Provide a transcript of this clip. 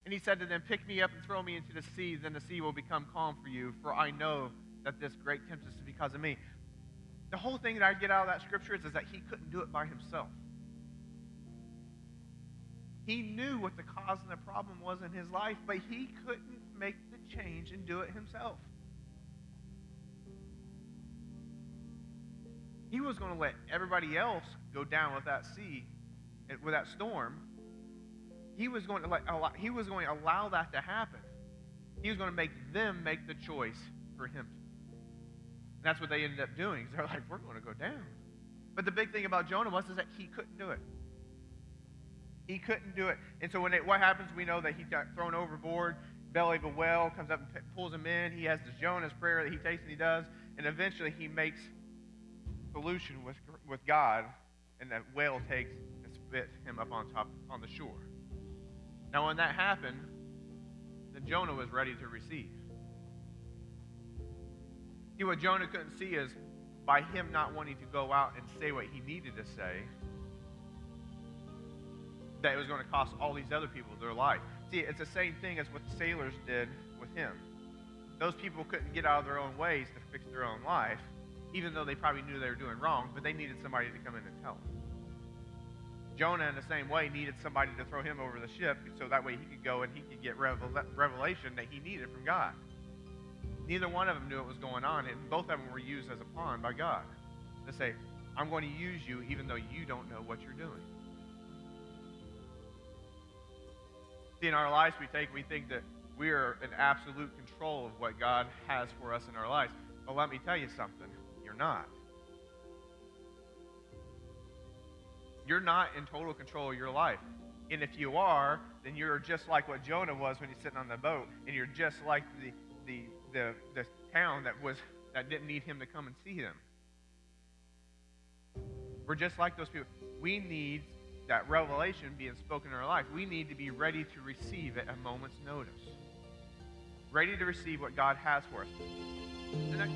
And he said to them, pick me up and throw me into the sea, then the sea will become calm for you, for I know that this great tempest is because of me. The whole thing that I get out of that scripture is that he couldn't do it by himself. He knew what the cause and the problem was in his life, but he couldn't make the change and do it himself. He was going to let everybody else go down with that sea, with that storm. He was going to allow that to happen. He was going to make them make the choice for him. And that's what they ended up doing. They're like, we're going to go down. But the big thing about Jonah was that he couldn't do it. He couldn't do it. And so what happens, we know that he got thrown overboard, belly of a whale, comes up and pulls him in. He has this Jonah's prayer that he takes and he does. And eventually he makes solution with God, and that whale takes and spit him up on the shore. Now when that happened, then Jonah was ready to receive. See, what Jonah couldn't see is by him not wanting to go out and say what he needed to say, that it was going to cost all these other people their life. See, it's the same thing as what the sailors did with him. Those people couldn't get out of their own ways to fix their own life, even though they probably knew they were doing wrong, but they needed somebody to come in and tell them. Jonah, in the same way, needed somebody to throw him over the ship so that way he could go and he could get revelation that he needed from God. Neither one of them knew what was going on, and both of them were used as a pawn by God to say, I'm going to use you even though you don't know what you're doing. See, in our lives, we think that we are in absolute control of what God has for us in our lives. But let me tell you something. You're not. You're not in total control of your life. And if you are, then you're just like what Jonah was when he's sitting on the boat, and you're just like the town that didn't need him to come and see them. We're just like those people. We need that revelation being spoken in our life. We need to be ready to receive it at a moment's notice. Ready to receive what God has for us. The next